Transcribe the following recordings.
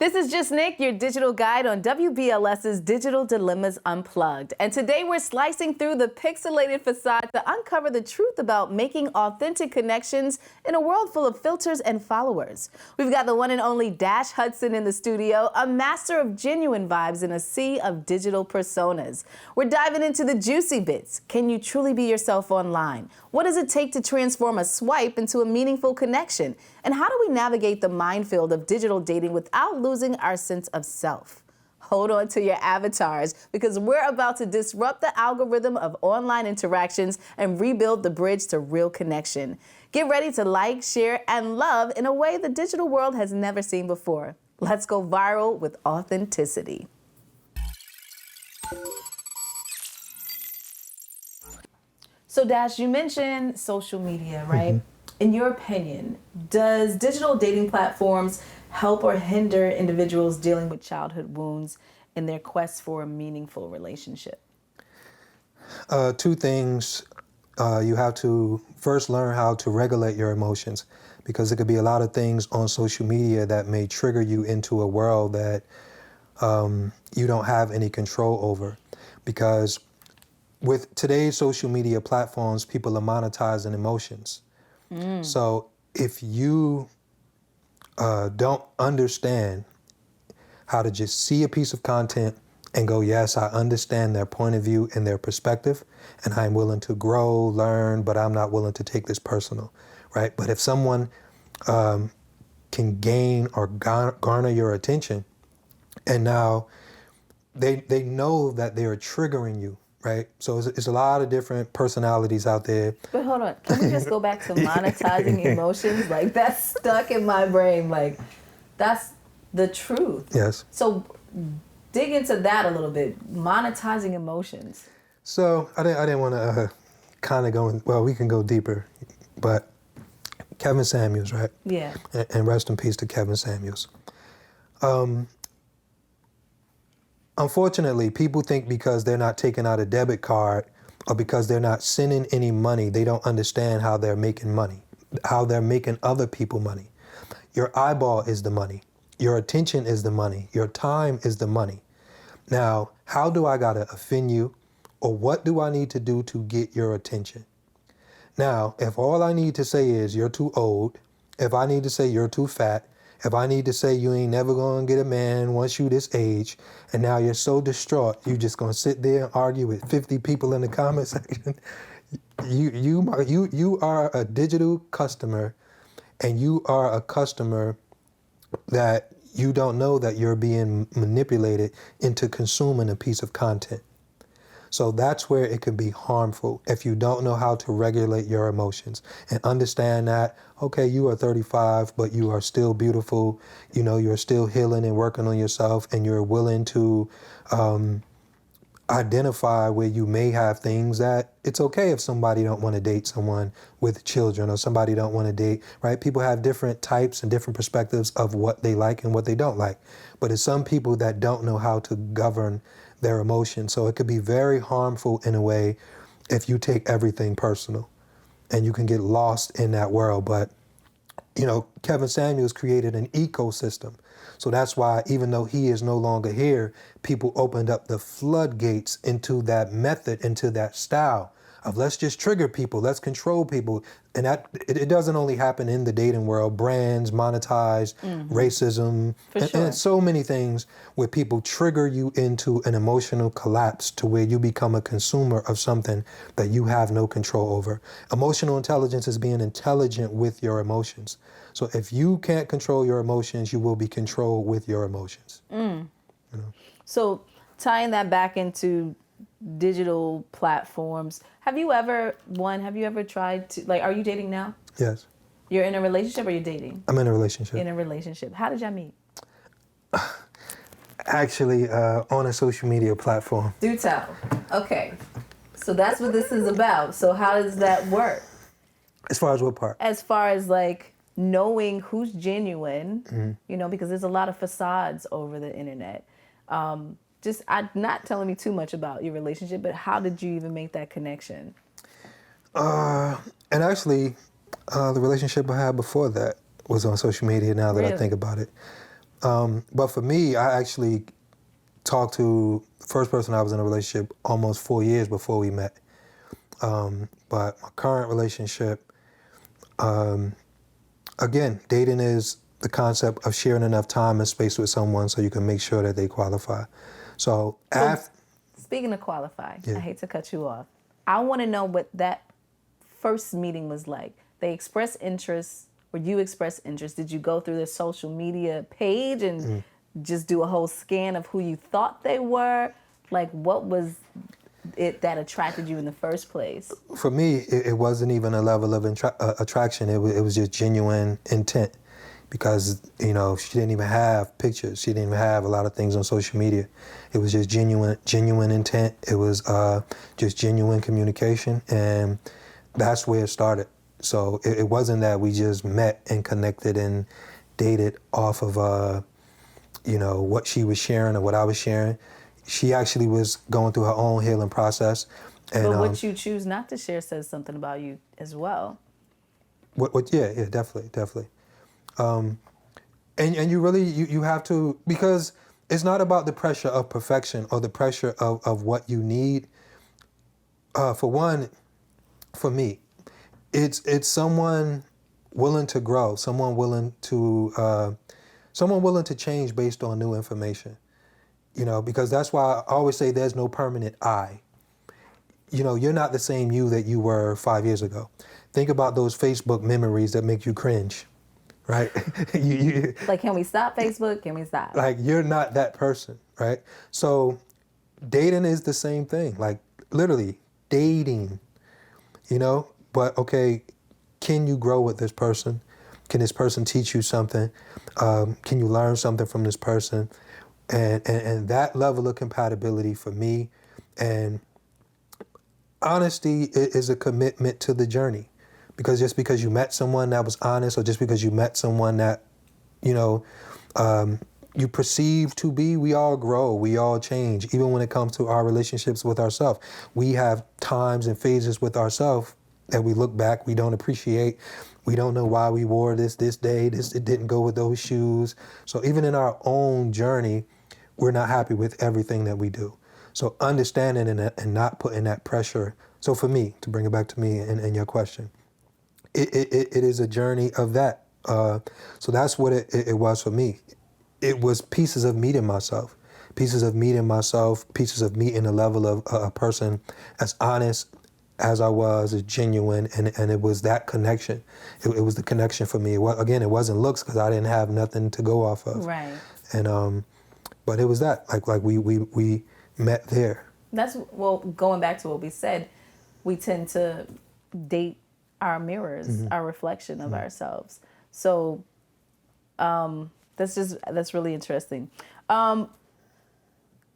This is Just Nick, your digital guide on WBLS's Digital Dilemmas Unplugged. And today we're slicing through the pixelated facade to uncover the truth about making authentic connections in a world full of filters and followers. We've got the one and only Dash Hudson in the studio, a master of genuine vibes in a sea of digital personas. We're diving into the juicy bits. Can you truly be yourself online? What does it take to transform a swipe into a meaningful connection? And how do we navigate the minefield of digital dating without losing our sense of self? Hold on to your avatars, because we're about to disrupt the algorithm of online interactions and rebuild the bridge to real connection. Get ready to like, share, and love in a way the digital world has never seen before. Let's go viral with authenticity. So Dash, you mentioned social media, right? In your opinion, does digital dating platforms help or hinder individuals dealing with childhood wounds in their quest for a meaningful relationship? Two things. You have to first learn how to regulate your emotions, because there could be a lot of things on social media that may trigger you into a world that you don't have any control over. Because with today's social media platforms, people are monetizing emotions. So if you don't understand how to just see a piece of content and go, yes, I understand their point of view and their perspective, and I'm willing to grow, learn, but I'm not willing to take this personal, right? But if someone can gain or garner your attention, and now they know that they're triggering you, right? So it's a lot of different personalities out there. But hold on, can we just go back to monetizing emotions? Like, that's stuck in my brain. Like, that's the truth. Yes. So dig into that a little bit. Monetizing emotions. So I didn't want to kind of go in, well, we can go deeper, but Kevin Samuels, right? Yeah. And rest in peace to Kevin Samuels. Unfortunately, people think because they're not taking out a debit card or because they're not sending any money, they don't understand how they're making money, how they're making other people money. Your eyeball is the money. Your attention is the money. Your time is the money. Now, how do I gotta offend you, or what do I need to do to get your attention? Now, if all I need to say is you're too old, if I need to say you're too fat, if I need to say you ain't never gonna get a man once you this age, and now you're so distraught, you just gonna sit there and argue with 50 people in the comment section, you are a digital customer, and you are a customer that you don't know that you're being manipulated into consuming a piece of content. So that's where it can be harmful if you don't know how to regulate your emotions and understand that, okay, you are 35, but you are still beautiful. You know, you're still healing and working on yourself, and you're willing to identify where you may have things that it's okay if somebody don't want to date someone with children, or somebody don't want to date, right? People have different types and different perspectives of what they like and what they don't like. But it's some people that don't know how to govern their emotions. So it could be very harmful in a way if you take everything personal, and you can get lost in that world. But, you know, Kevin Samuels created an ecosystem. So that's why, even though he is no longer here, people opened up the floodgates into that method, into that style of let's just trigger people, let's control people. And that it doesn't only happen in the dating world. Brands monetize racism and so many things where people trigger you into an emotional collapse to where you become a consumer of something that you have no control over. Emotional intelligence is being intelligent with your emotions. So if you can't control your emotions, you will be controlled with your emotions. You know? So tying that back into digital platforms, have you ever tried to, like, are you dating now? Yes. You're in a relationship, or you're dating? I'm in a relationship. In a relationship. How did y'all meet? Actually, on a social media platform. Do tell. Okay. So that's what this is about. So how does that work? As far as what part? As far as, like, knowing who's genuine, you know, because there's a lot of facades over the internet. Just not telling me too much about your relationship, but how did you even make that connection? And actually, the relationship I had before that was on social media, now that I think about it. But for me, I actually talked to the first person I was in a relationship almost 4 years before we met. But my current relationship, again, dating is the concept of sharing enough time and space with someone so you can make sure that they qualify. So after, Speaking of qualify, Yeah. I hate to cut you off. I want to know what that first meeting was like. They expressed interest, or you expressed interest. Did you go through their social media page and just do a whole scan of who you thought they were? Like, what was it that attracted you in the first place? for me, it wasn't even a level of attraction. It was just genuine intent, because she didn't even have pictures. She didn't even have a lot of things on social media. It was just genuine intent. It was just genuine communication, and that's where it started. So it wasn't that we just met and connected and dated off of what she was sharing or what I was sharing. She actually was going through her own healing process. And But what you choose not to share says something about you as well. yeah, definitely. And you really, you have to, because it's not about the pressure of perfection or the pressure of what you need. For one, for me, it's someone willing to grow, someone willing to change based on new information. Because that's why I always say there's no permanent I. You're not the same you that you were 5 years ago. Think about those Facebook memories that make you cringe, right? Like, can we stop Facebook? Can we stop? Like, you're not that person, right? So dating is the same thing, like literally dating, but okay, can you grow with this person? Can this person teach you something? Can you learn something from this person? And that level of compatibility for me, and honesty is a commitment to the journey. Because just because you met someone that was honest, or just because you met someone that, you perceive to be, we all grow, we all change. Even when it comes to our relationships with ourselves, we have times and phases with ourselves that we look back, we don't appreciate. We don't know why we wore this day, it didn't go with those shoes. So even in our own journey, we're not happy with everything that we do. So understanding and not putting that pressure. So for me, to bring it back to me and your question, it is a journey of that. So that's what it was for me. It was pieces of meeting myself, pieces of meeting a level of a person as honest as I was, as genuine, and it was that connection. It was the connection for me. Again, it wasn't looks, because I didn't have nothing to go off of. Right. And but it was that, like we met there. Well, going back to what we said, we tend to date our mirrors, our reflection of ourselves. So that's really interesting.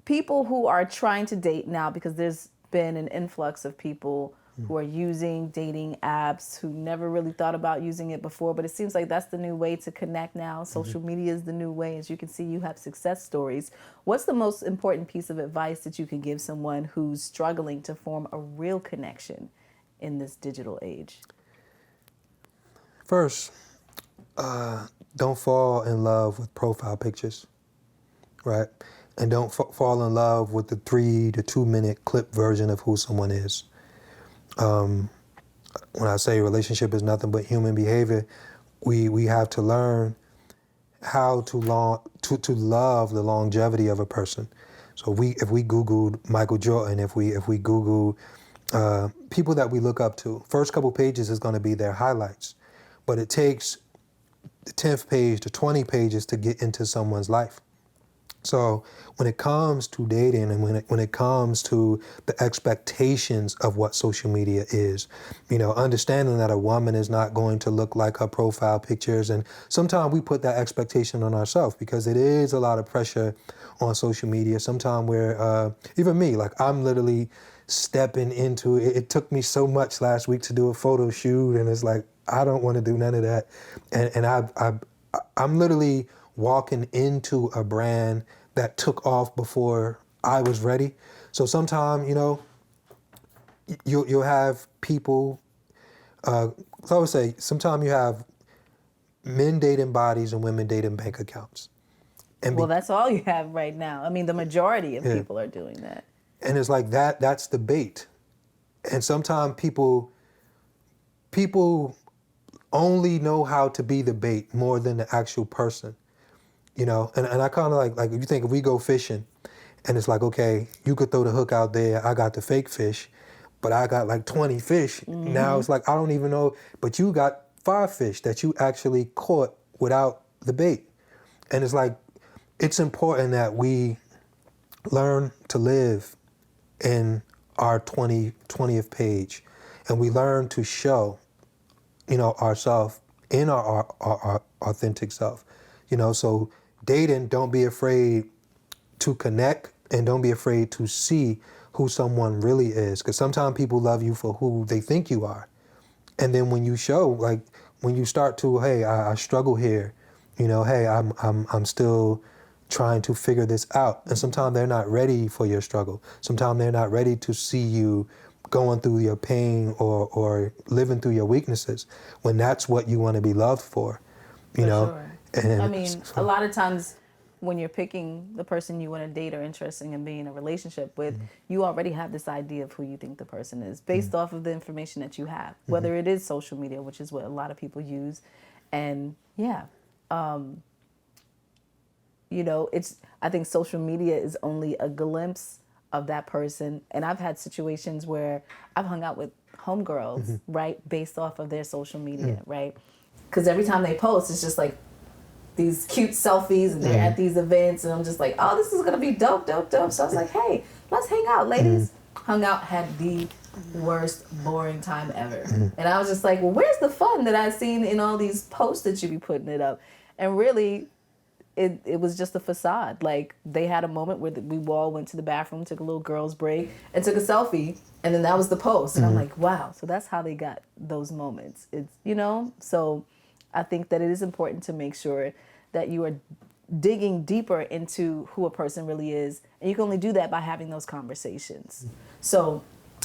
People who are trying to date now, because there's been an influx of people who are using dating apps who never really thought about using it before, but it seems like that's the new way to connect now. Social media is the new way. As you can see, you have success stories. What's the most important piece of advice that you can give someone who's struggling to form a real connection in this digital age? First, don't fall in love with profile pictures, right? And don't fall in love with the 3 to 2 minute clip version of who someone is. When I say relationship is nothing but human behavior, we have to learn how to love the longevity of a person. So if we Googled Michael Jordan, if we Google people that we look up to, first couple pages is going to be their highlights, but it takes the 10th page to 20 pages to get into someone's life. So when it comes to dating, and when it comes to the expectations of what social media is, understanding that a woman is not going to look like her profile pictures. And sometimes we put that expectation on ourselves, because it is a lot of pressure on social media. Sometimes we're, even me, like I'm literally stepping into it. It took me so much last week to do a photo shoot, and it's like, I don't want to do none of that. And I'm literally walking into a brand that took off before I was ready. So sometimes, you'll have people, so I would say, sometimes you have men dating bodies and women dating bank accounts. And Well, that's all you have right now. I mean, the majority of yeah. people are doing that. And it's like that's the bait. And sometimes people only know how to be the bait more than the actual person. You know, and I kind of like if you think if we go fishing and it's like, okay, you could throw the hook out there, I got the fake fish, but I got like 20 fish. Now it's like, I don't even know, but you got 5 fish that you actually caught without the bait. And it's like, it's important that we learn to live in our 20th page, and we learn to show, ourselves in our authentic self. So dating, don't be afraid to connect and don't be afraid to see who someone really is. Because sometimes people love you for who they think you are. And then when you show, like when you start to, hey, I struggle here, hey, I'm still trying to figure this out. And sometimes they're not ready for your struggle. Sometimes they're not ready to see you going through your pain or living through your weaknesses, when that's what you want to be loved for, you know? Sure. And I mean, a lot of times when you're picking the person you want to date or interested in being in a relationship with, you already have this idea of who you think the person is based off of the information that you have, whether it is social media, which is what a lot of people use. And yeah, I think social media is only a glimpse of that person. And I've had situations where I've hung out with homegirls, right, based off of their social media, right? Because every time they post, it's just like these cute selfies and they're at these events, and I'm just like, oh, this is gonna be dope, dope, dope. So I was like, hey, let's hang out, ladies. Hung out, had the worst boring time ever. And I was just like, well, where's the fun that I've seen in all these posts that you be putting it up? And really, it was just a facade. Like, they had a moment where we all went to the bathroom, took a little girls break, and took a selfie, and then that was the post. And I'm like, wow, so that's how they got those moments. It's, so I think that it is important to make sure that you are digging deeper into who a person really is. And you can only do that by having those conversations. So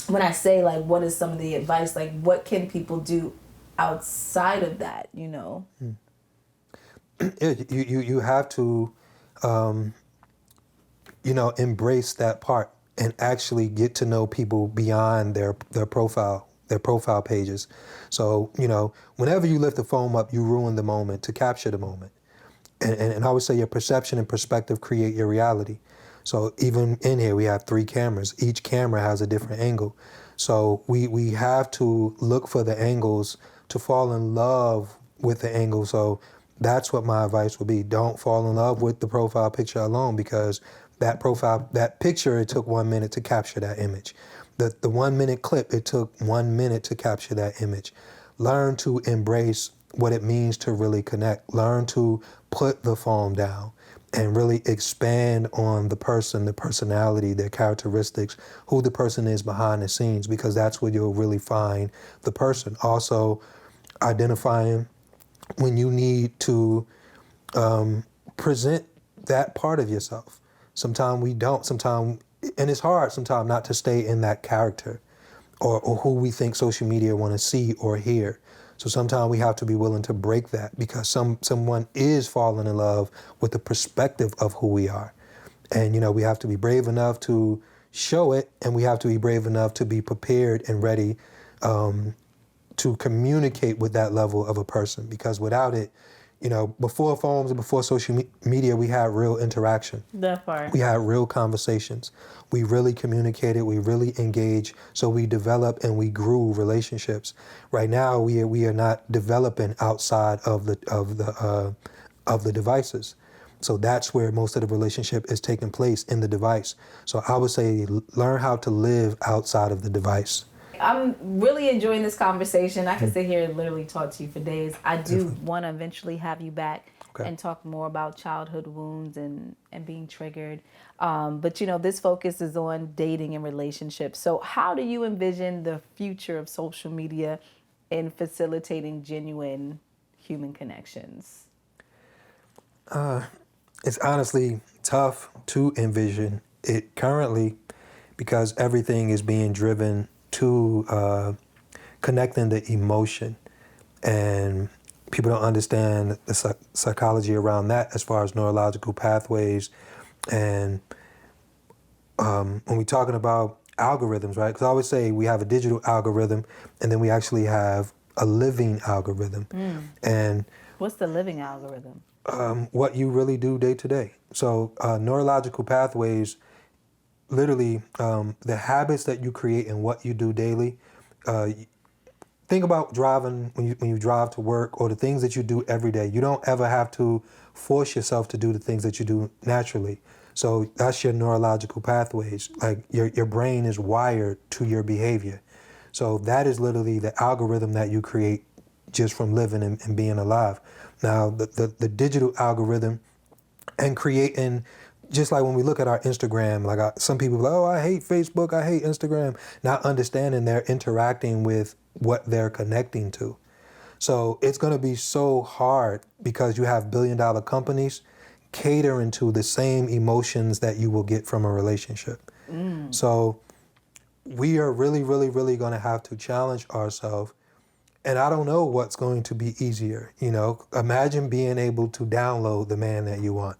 when I say, like, what is some of the advice, like, what can people do outside of that, Yeah, you have to, embrace that part and actually get to know people beyond their profile pages. So, whenever you lift the phone up, you ruin the moment to capture the moment. And I would say your perception and perspective create your reality. So even in here, we have 3 cameras. Each camera has a different angle. So we have to look for the angles to fall in love with the angle. So that's what my advice would be. Don't fall in love with the profile picture alone, because that picture, it took 1 minute to capture that image. The 1 minute clip, it took 1 minute to capture that image. Learn to embrace what it means to really connect. Learn to put the phone down and really expand on the person, the personality, their characteristics, who the person is behind the scenes, because that's where you'll really find the person. Also, identifying when you need to present that part of yourself. Sometimes we don't. And it's hard sometimes not to stay in that character or who we think social media want to see or hear. So sometimes we have to be willing to break that, because someone is falling in love with the perspective of who we are. And, we have to be brave enough to show it, and we have to be brave enough to be prepared and ready to communicate with that level of a person. Because without it, before phones and before social media, we had real interaction. That part. We had real conversations. We really communicated. We really engaged. So we developed and we grew relationships. Right now, we are not developing outside of the devices. So that's where most of the relationship is taking place, in the device. So I would say learn how to live outside of the device. I'm really enjoying this conversation. I can sit here and literally talk to you for days. I do want to eventually have you back and talk more about childhood wounds and being triggered. But, this focus is on dating and relationships. So how do you envision the future of social media in facilitating genuine human connections? It's honestly tough to envision it currently, because everything is being driven to connecting the emotion and people don't understand the psychology around that as far as neurological pathways. And when we're talking about algorithms, right? Because I always say we have a digital algorithm, and then we actually have a living algorithm. And What's the living algorithm? what you really do day to day. So neurological pathways, literally the habits that you create and what you do daily. Think about driving when you drive to work, or the things that you do every day. You don't ever have to force yourself to do the things that you do naturally. So that's your neurological pathways. Like your brain is wired to your behavior. So that is literally the algorithm that you create just from living and being alive. Now the digital algorithm and creating, just like when we look at our Instagram, like some people are like, oh, I hate Facebook, I hate Instagram, not understanding they're interacting with what they're connecting to. So it's going to be so hard because you have billion-dollar companies catering to the same emotions that you will get from a relationship. So we are really, really, really going to have to challenge ourselves. And I don't know what's going to be easier. You know, imagine being able to download the man that you want.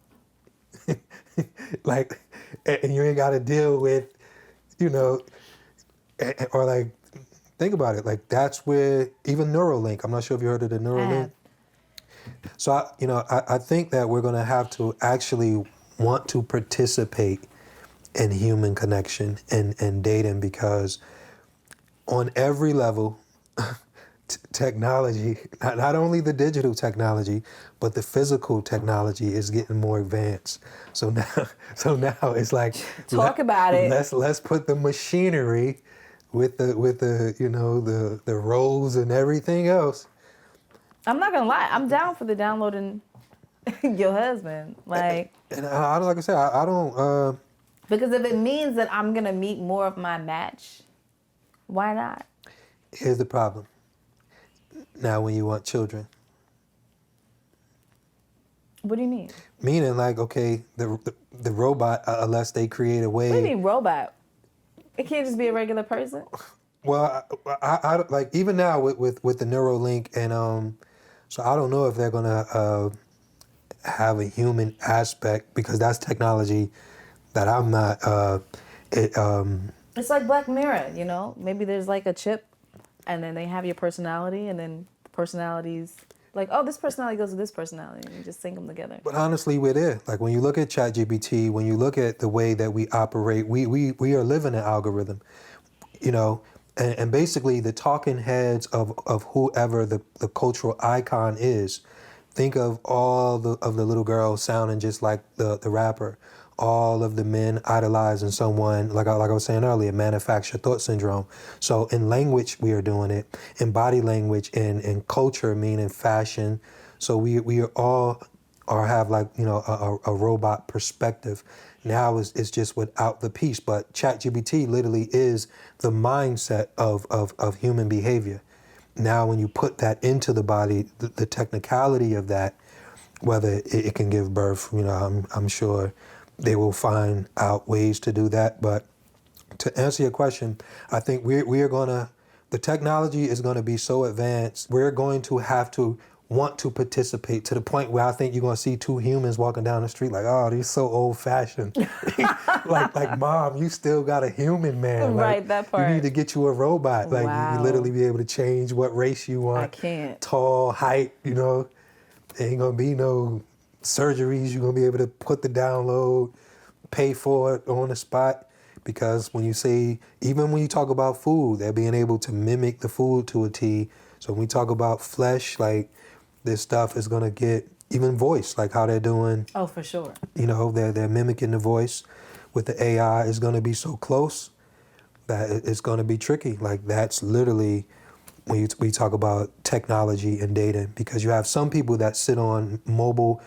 Like, and you ain't got to deal with, you know, or like, think about it. Like, that's where even Neuralink, I'm not sure if you heard of the Neuralink. So, I think that we're going to have to actually want to participate in human connection and dating, because on every level, technology, not only the digital technology, but the physical technology is getting more advanced. So now it's like, Talk about it. Let's put the machinery with the roles and everything else. I'm not gonna lie, I'm down for the downloading your husband. Like, And like I said, I don't. Because if it means that I'm gonna meet more of my match, why not? Here's the problem. Now, when you want children. What do you mean? Meaning, like, okay, the robot, unless they create a way. What do you mean robot? It can't just be a regular person. Well, I like, even now with the Neuralink, and so I don't know if they're gonna have a human aspect, because that's technology that I'm not. It's like Black Mirror, you know? Maybe there's like a chip, and then they have your personality, and then the personalities, like, oh, this personality goes with this personality, and you just sync them together. But honestly, we're there. Like, when you look at ChatGPT, when you look at the way that we operate, we are living an algorithm, you know. And basically, the talking heads of whoever the cultural icon is, think of all of the little girls sounding just like the rapper. All of the men idolizing someone, like I was saying earlier, manufactured thought syndrome. So in language, we are doing it. In body language, in culture, meaning fashion. So we are all have, like, you know, a robot perspective. Now it's just without the piece. But ChatGPT literally is the mindset of human behavior. Now, when you put that into the body, the technicality of that, whether it can give birth, you know, I'm sure they will find out ways to do that. But to answer your question, I think we are gonna, the technology is gonna be so advanced, we're going to have to want to participate, to the point where I think you're gonna see two humans walking down the street like, oh, they're so old fashioned. like, Mom, you still got a human man. Like, Right, that part. You need to get you a robot. Like, Wow. you literally be able to change what race you want. I can't. Tall, height, you know. Ain't gonna be no surgeries. You're gonna be able to put the download, pay for it on the spot. Because when you talk about food, they're being able to mimic the food to a T. So when we talk about flesh, like, this stuff is gonna get even voice, like how they're doing. Oh, for sure. You know, they're mimicking the voice with the AI. Is gonna be so close that it's gonna be tricky. Like, that's literally when we talk about technology and data, because you have some people that sit on mobile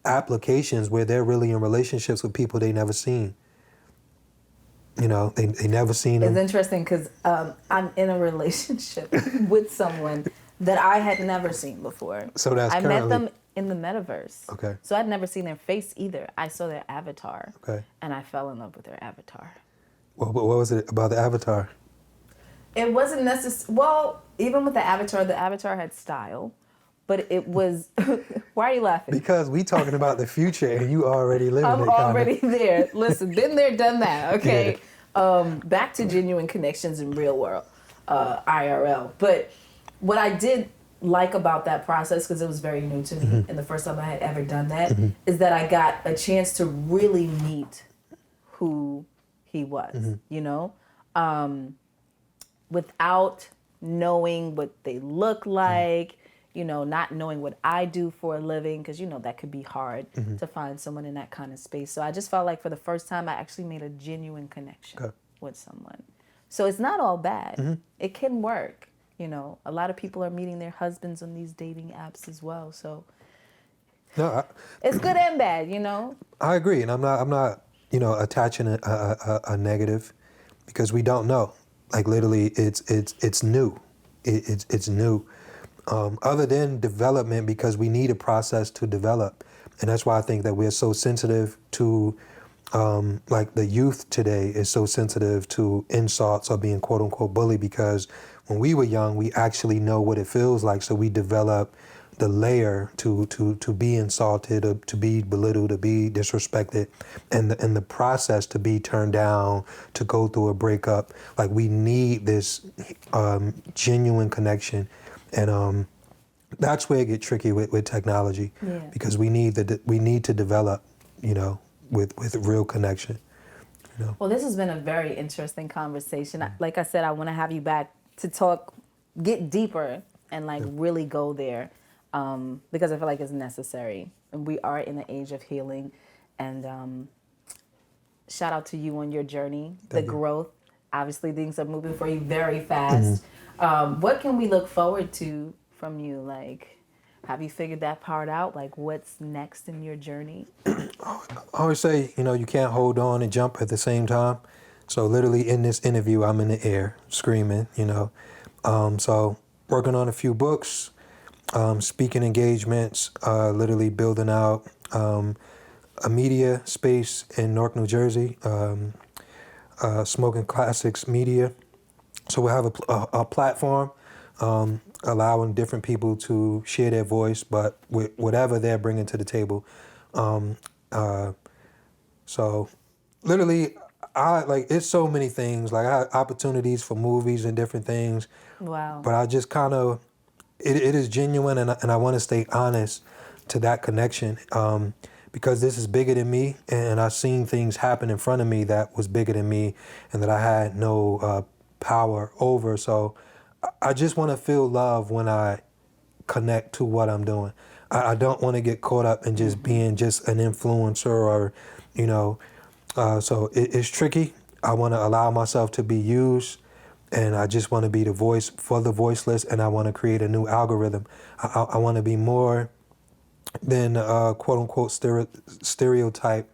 applications where they're really in relationships with people they never seen. You know, they never seen them. It's interesting because I'm in a relationship with someone that I had never seen before. So that's I currently... met them in the metaverse. Okay. So I'd never seen their face either. I saw their avatar. Okay. And I fell in love with their avatar. Well, what was it about the avatar? It wasn't necessary. Well, even with the avatar had style, but it was, why are you laughing? Because we talking about the future and you already living I'm it. Kinda. already there. Listen, been there, done that, okay? Back to genuine connections in real world, IRL. But what I did like about that process, because it was very new to me and the first time I had ever done that, is that I got a chance to really meet who he was, you know? Without knowing what they look like, you know, not knowing what I do for a living, because, you know, that could be hard to find someone in that kind of space. So I just felt like for the first time, I actually made a genuine connection with someone. So it's not all bad. It can work. You know, a lot of people are meeting their husbands on these dating apps as well. So No, it's good and bad, you know? I agree. And I'm not, you know, attaching a negative, because we don't know. Like literally it's new. It's new. Other than development, because we need a process to develop. And that's why I think that we're so sensitive to, like the youth today is so sensitive to insults or being quote unquote bullied, because when we were young, we actually know what it feels like. So we develop the layer to be insulted, or to be belittled, to be disrespected, and the process to be turned down, to go through a breakup. Like we need this genuine connection. And that's where it gets tricky with technology, because we need to develop, you know, with real connection. You know? Well, this has been a very interesting conversation. Like I said, I want to have you back to talk, get deeper, and like really go there, because I feel like it's necessary. And we are in the age of healing. And shout out to you on your journey, the growth. Obviously, things are moving for you very fast. What can we look forward to from you? Like, have you figured that part out? Like, what's next in your journey? I always say, you know, you can't hold on and jump at the same time. So literally in this interview, I'm in the air screaming, you know. So working on a few books, speaking engagements, literally building out a media space in Newark, New Jersey, Smoking Classics Media. So we'll have a platform allowing different people to share their voice, but with whatever they're bringing to the table. So literally, it's so many things. Like I have opportunities for movies and different things. Wow. But I just kind of, it is genuine, and I want to stay honest to that connection, because this is bigger than me, and I've seen things happen in front of me that was bigger than me and that I had no power over. So I just want to feel love when I connect to what I'm doing. I don't want to get caught up in just being just an influencer, or, you know, so it's tricky. I want to allow myself to be used, and I just want to be the voice for the voiceless, and I want to create a new algorithm. I want to be more than quote unquote stereotype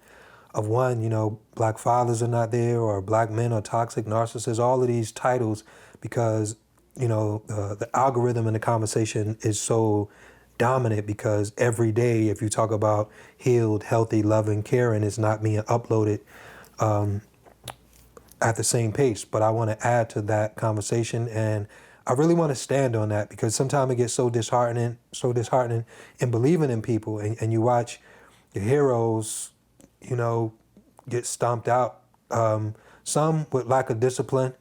of one, you know, black fathers are not there, or black men are toxic narcissists, all of these titles, because, you know, the algorithm in the conversation is so dominant, because every day if you talk about healed, healthy, loving, caring, it's not being uploaded at the same pace. But I want to add to that conversation, and I really want to stand on that, because sometimes it gets so disheartening in believing in people, and you watch your heroes, you know, get stomped out, some with lack of discipline.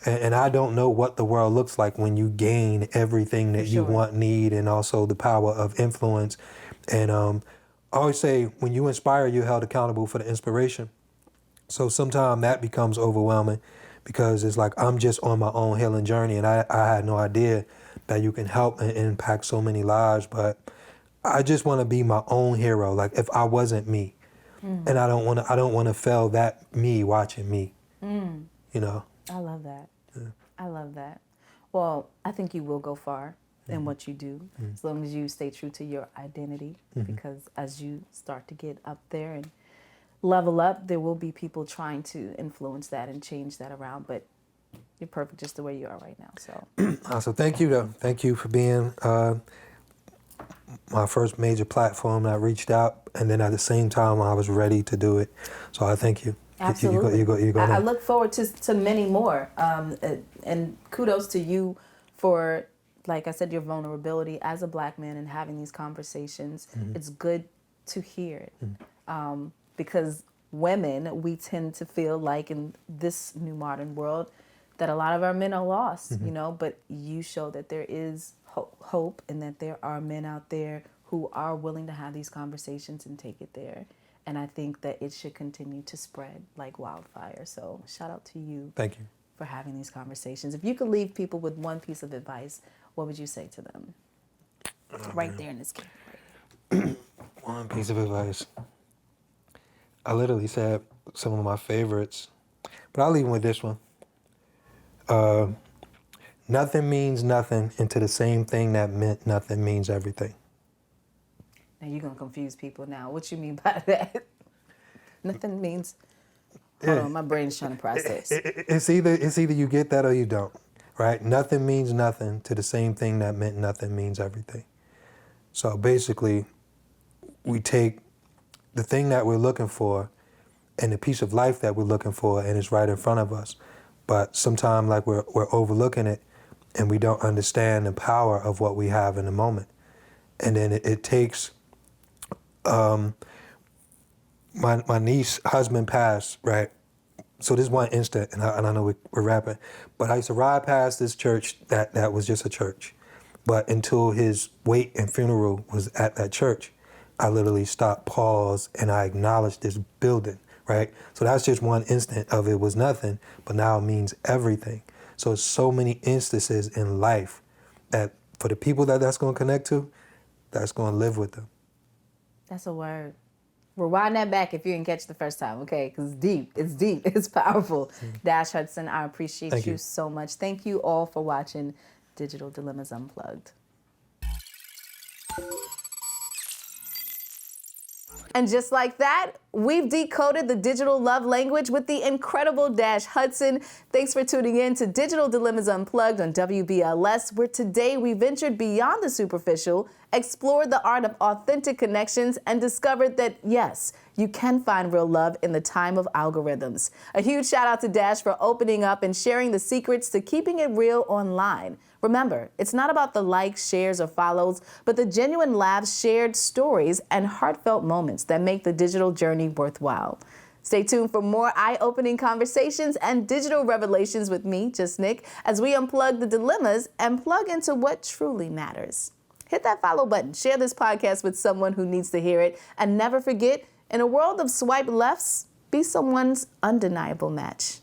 And I don't know what the world looks like when you gain everything that you want, need, and also the power of influence. And I always say, when you inspire, you're held accountable for the inspiration. So sometimes that becomes overwhelming, because it's like I'm just on my own healing journey, and I had no idea that you can help and impact so many lives. But I just want to be my own hero. Like if I wasn't me, and I don't want to fail that me watching me. You know. I love that. I love that. Well, I think you will go far in what you do, as long as you stay true to your identity, because as you start to get up there and level up, there will be people trying to influence that and change that around, but you're perfect just the way you are right now. So So thank you, though. Thank you for being my first major platform that reached out, and then at the same time I was ready to do it. So I thank you. Absolutely. I look forward to many more. And kudos to you for like I said, your vulnerability as a Black man and having these conversations. It's good to hear it. Because women, we tend to feel like in this new modern world that a lot of our men are lost, you know, but you show that there is hope and that there are men out there who are willing to have these conversations and take it there. And I think that it should continue to spread like wildfire. So shout out to you. Thank you. For having these conversations. If you could leave people with one piece of advice, what would you say to them? Right there in this game. One piece of advice. I literally said some of my favorites, but I'll leave with this one. Nothing means nothing until the same thing that meant nothing means everything. Now you're going to confuse people now. What you mean by that? Nothing means... Hold on, my brain's trying to process. It's either you get that or you don't, right? Nothing means nothing to the same thing that meant nothing means everything. So basically, we take the thing that we're looking for and the piece of life that we're looking for, and it's right in front of us. But sometimes, like, we're overlooking it, and we don't understand the power of what we have in the moment. And then it takes... My niece's husband passed, right? So this one instant, and I know we're rapping, but I used to ride past this church that was just a church. But until his wake and funeral was at that church, I literally stopped, paused, and I acknowledged this building, right? So that's just one instant of it was nothing, but now it means everything. So it's so many instances in life that for the people that's going to connect to, that's going to live with them. That's a word. Rewind that back if you didn't catch the first time, okay? Because it's deep, it's powerful. Dash Hudson, I appreciate you so much. Thank you all for watching Digital Dilemmas Unplugged. And just like that, we've decoded the digital love language with the incredible Dash Hudson. Thanks for tuning in to Digital Dilemmas Unplugged on WBLS, where today we ventured beyond the superficial, explored the art of authentic connections, and discovered that, yes, you can find real love in the time of algorithms. A huge shout out to Dash for opening up and sharing the secrets to keeping it real online. Remember, it's not about the likes, shares, or follows, but the genuine laughs, shared stories, and heartfelt moments that make the digital journey worthwhile. Stay tuned for more eye-opening conversations and digital revelations with me, Just Nick, as we unplug the dilemmas and plug into what truly matters. Hit that follow button, share this podcast with someone who needs to hear it, and never forget, in a world of swipe lefts, be someone's undeniable match.